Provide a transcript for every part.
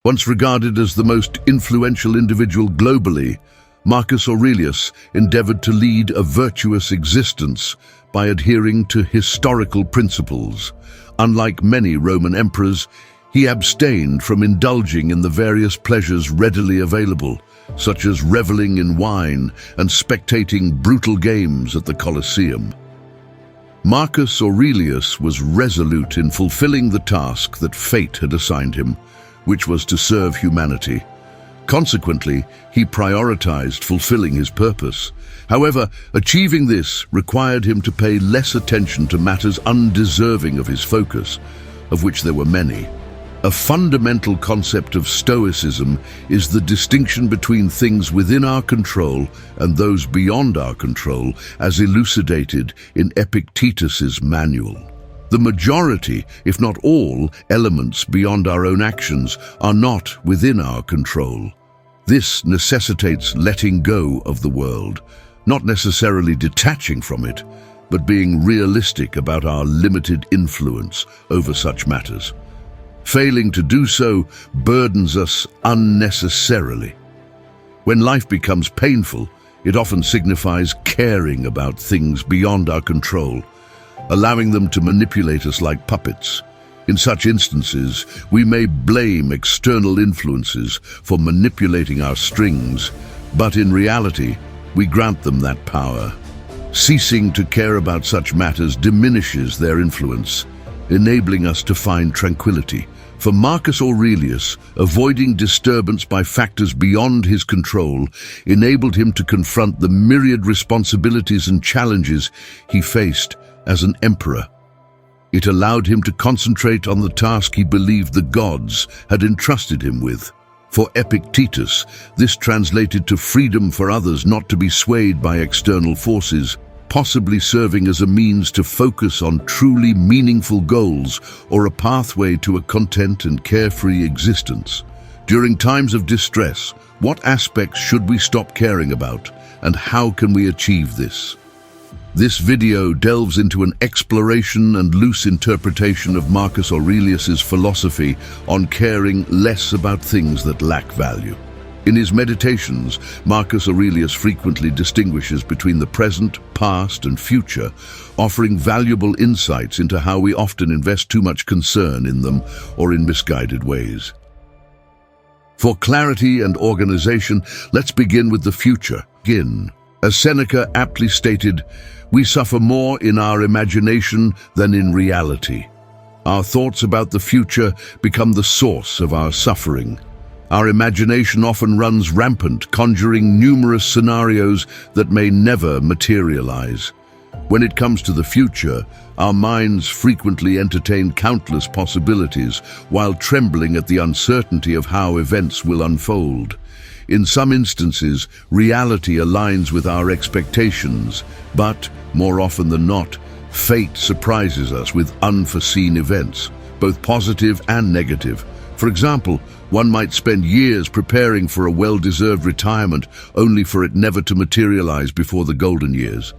Once regarded as the most influential individual globally, Marcus Aurelius endeavored to lead a virtuous existence by adhering to historical principles. Unlike many Roman emperors, he abstained from indulging in the various pleasures readily available, such as reveling in wine and spectating brutal games at the Colosseum. Marcus Aurelius was resolute in fulfilling the task that fate had assigned him, which was to serve humanity. Consequently, he prioritized fulfilling his purpose. However, achieving this required him to pay less attention to matters undeserving of his focus, of which there were many. A fundamental concept of Stoicism is the distinction between things within our control and those beyond our control, as elucidated in Epictetus's manual. The majority, if not all, elements beyond our own actions are not within our control. This necessitates letting go of the world, not necessarily detaching from it, but being realistic about our limited influence over such matters. Failing to do so burdens us unnecessarily. When life becomes painful, it often signifies caring about things beyond our control, allowing them to manipulate us like puppets. In such instances, we may blame external influences for manipulating our strings, but in reality, we grant them that power. Ceasing to care about such matters diminishes their influence, enabling us to find tranquility. For Marcus Aurelius, avoiding disturbance by factors beyond his control enabled him to confront the myriad responsibilities and challenges he faced as an emperor. It allowed him to concentrate on the task he believed the gods had entrusted him with. For Epictetus, this translated to freedom for others not to be swayed by external forces, possibly serving as a means to focus on truly meaningful goals or a pathway to a content and carefree existence. During times of distress, what aspects should we stop caring about, and how can we achieve this? This video delves into an exploration and loose interpretation of Marcus Aurelius's philosophy on caring less about things that lack value. In his meditations, Marcus Aurelius frequently distinguishes between the present, past, and future, offering valuable insights into how we often invest too much concern in them or in misguided ways. For clarity and organization, let's begin with the future. As Seneca aptly stated, we suffer more in our imagination than in reality. Our thoughts about the future become the source of our suffering. Our imagination often runs rampant, conjuring numerous scenarios that may never materialize. When it comes to the future, our minds frequently entertain countless possibilities while trembling at the uncertainty of how events will unfold. In some instances, reality aligns with our expectations, but, more often than not, fate surprises us with unforeseen events, both positive and negative. For example, one might spend years preparing for a well-deserved retirement only for it never to materialize before the golden years.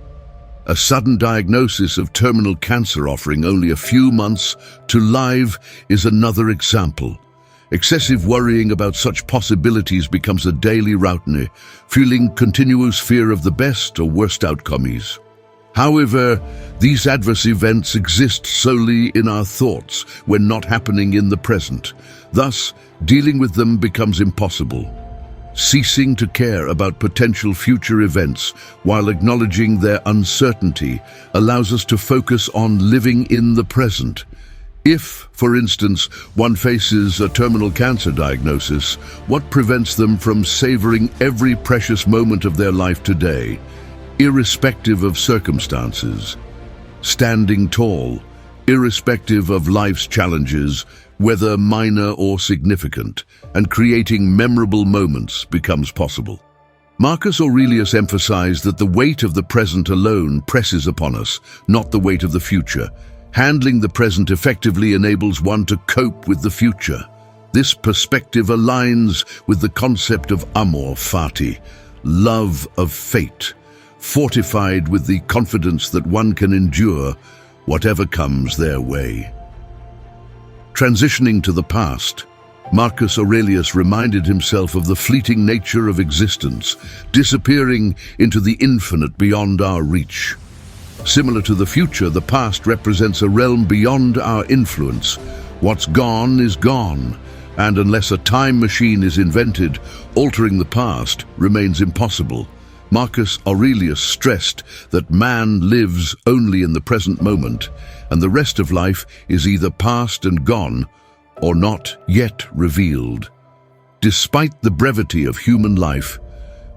A sudden diagnosis of terminal cancer offering only a few months to live is another example. Excessive worrying about such possibilities becomes a daily routine, fueling continuous fear of the best or worst outcomes. However, these adverse events exist solely in our thoughts when not happening in the present. Thus, dealing with them becomes impossible. Ceasing to care about potential future events while acknowledging their uncertainty allows us to focus on living in the present. If, for instance, one faces a terminal cancer diagnosis, what prevents them from savoring every precious moment of their life today, irrespective of circumstances, standing tall, irrespective of life's challenges, whether minor or significant, and creating memorable moments becomes possible. Marcus Aurelius emphasized that the weight of the present alone presses upon us, not the weight of the future. Handling the present effectively enables one to cope with the future. This perspective aligns with the concept of amor fati, love of fate, fortified with the confidence that one can endure whatever comes their way. Transitioning to the past, Marcus Aurelius reminded himself of the fleeting nature of existence, disappearing into the infinite beyond our reach. Similar to the future, the past represents a realm beyond our influence. What's gone is gone, and unless a time machine is invented, altering the past remains impossible. Marcus Aurelius stressed that man lives only in the present moment, and the rest of life is either past and gone or not yet revealed. Despite the brevity of human life,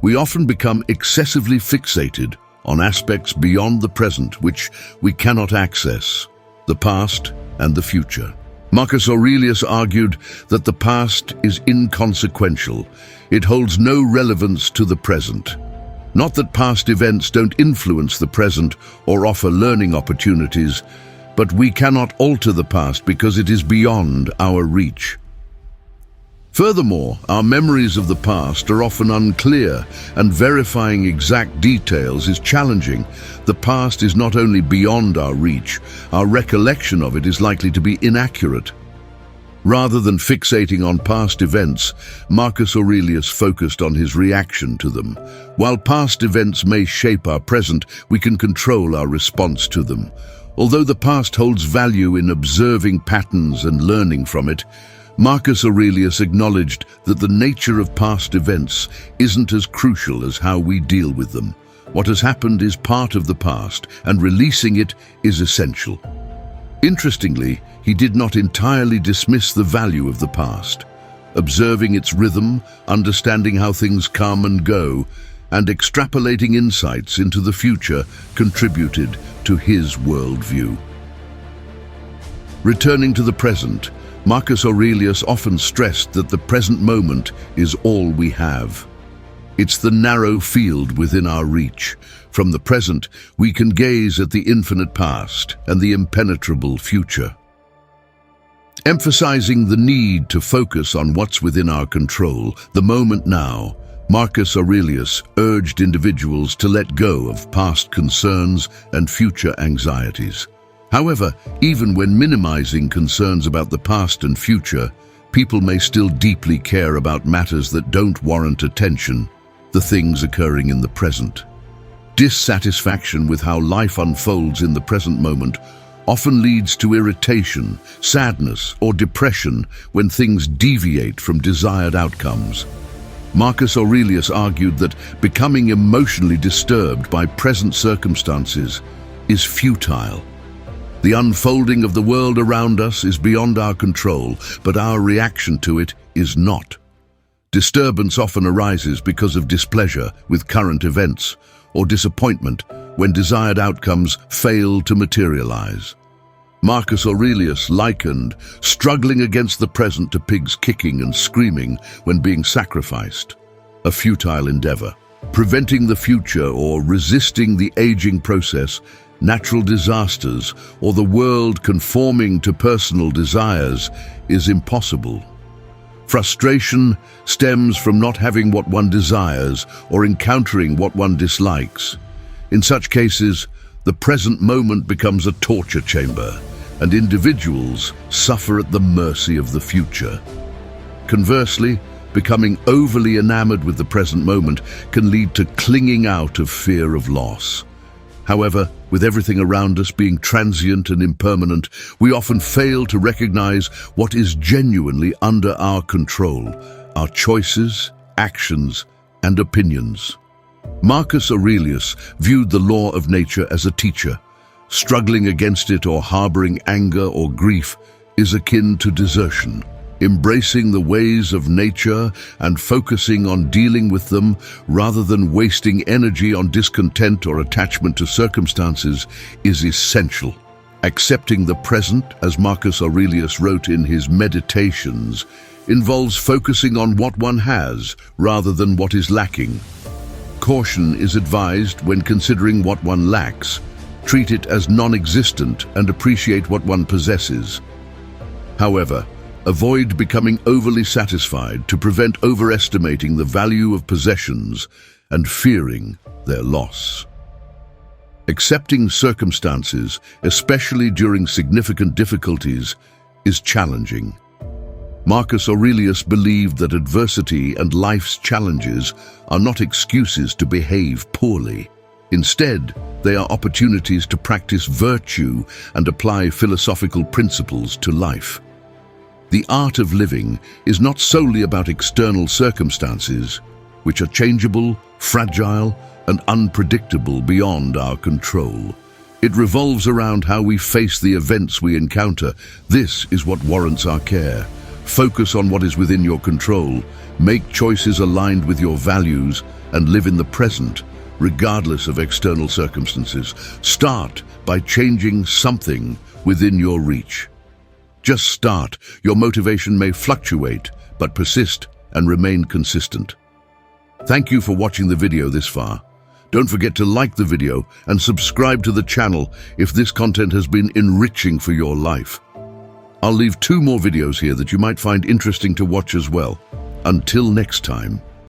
we often become excessively fixated on aspects beyond the present which we cannot access, the past and the future. Marcus Aurelius argued that the past is inconsequential. It holds no relevance to the present. Not that past events don't influence the present or offer learning opportunities, but we cannot alter the past because it is beyond our reach. Furthermore, our memories of the past are often unclear, and verifying exact details is challenging. The past is not only beyond our reach, our recollection of it is likely to be inaccurate. Rather than fixating on past events, Marcus Aurelius focused on his reaction to them. While past events may shape our present, we can control our response to them. Although the past holds value in observing patterns and learning from it, Marcus Aurelius acknowledged that the nature of past events isn't as crucial as how we deal with them. What has happened is part of the past, and releasing it is essential. Interestingly, he did not entirely dismiss the value of the past. Observing its rhythm, understanding how things come and go, and extrapolating insights into the future contributed to his worldview. Returning to the present, Marcus Aurelius often stressed that the present moment is all we have. It's the narrow field within our reach. From the present, we can gaze at the infinite past and the impenetrable future. Emphasizing the need to focus on what's within our control, the moment now, Marcus Aurelius urged individuals to let go of past concerns and future anxieties. However, even when minimizing concerns about the past and future, people may still deeply care about matters that don't warrant attention, the things occurring in the present. Dissatisfaction with how life unfolds in the present moment often leads to irritation, sadness, or depression when things deviate from desired outcomes. Marcus Aurelius argued that becoming emotionally disturbed by present circumstances is futile. The unfolding of the world around us is beyond our control, but our reaction to it is not. Disturbance often arises because of displeasure with current events or disappointment when desired outcomes fail to materialize. Marcus Aurelius likened struggling against the present to pigs kicking and screaming when being sacrificed, a futile endeavor. Preventing the future or resisting the aging process, natural disasters, or the world conforming to personal desires is impossible. Frustration stems from not having what one desires or encountering what one dislikes. In such cases, the present moment becomes a torture chamber, and individuals suffer at the mercy of the future. Conversely, becoming overly enamored with the present moment can lead to clinging out of fear of loss. However, with everything around us being transient and impermanent, we often fail to recognize what is genuinely under our control, our choices, actions, and opinions. Marcus Aurelius viewed the law of nature as a teacher. Struggling against it or harboring anger or grief is akin to desertion. Embracing the ways of nature and focusing on dealing with them rather than wasting energy on discontent or attachment to circumstances is essential. Accepting the present, as Marcus Aurelius wrote in his Meditations, involves focusing on what one has rather than what is lacking. Caution is advised when considering what one lacks. Treat it as non-existent and appreciate what one possesses. However, avoid becoming overly satisfied to prevent overestimating the value of possessions and fearing their loss. Accepting circumstances, especially during significant difficulties, is challenging. Marcus Aurelius believed that adversity and life's challenges are not excuses to behave poorly. Instead, they are opportunities to practice virtue and apply philosophical principles to life. The art of living is not solely about external circumstances, which are changeable, fragile, and unpredictable beyond our control. It revolves around how we face the events we encounter. This is what warrants our care. Focus on what is within your control, make choices aligned with your values, and live in the present, regardless of external circumstances. Start by changing something within your reach. Just start. Your motivation may fluctuate, but persist and remain consistent. Thank you for watching the video this far. Don't forget to like the video and subscribe to the channel if this content has been enriching for your life. I'll leave 2 more videos here that you might find interesting to watch as well. Until next time.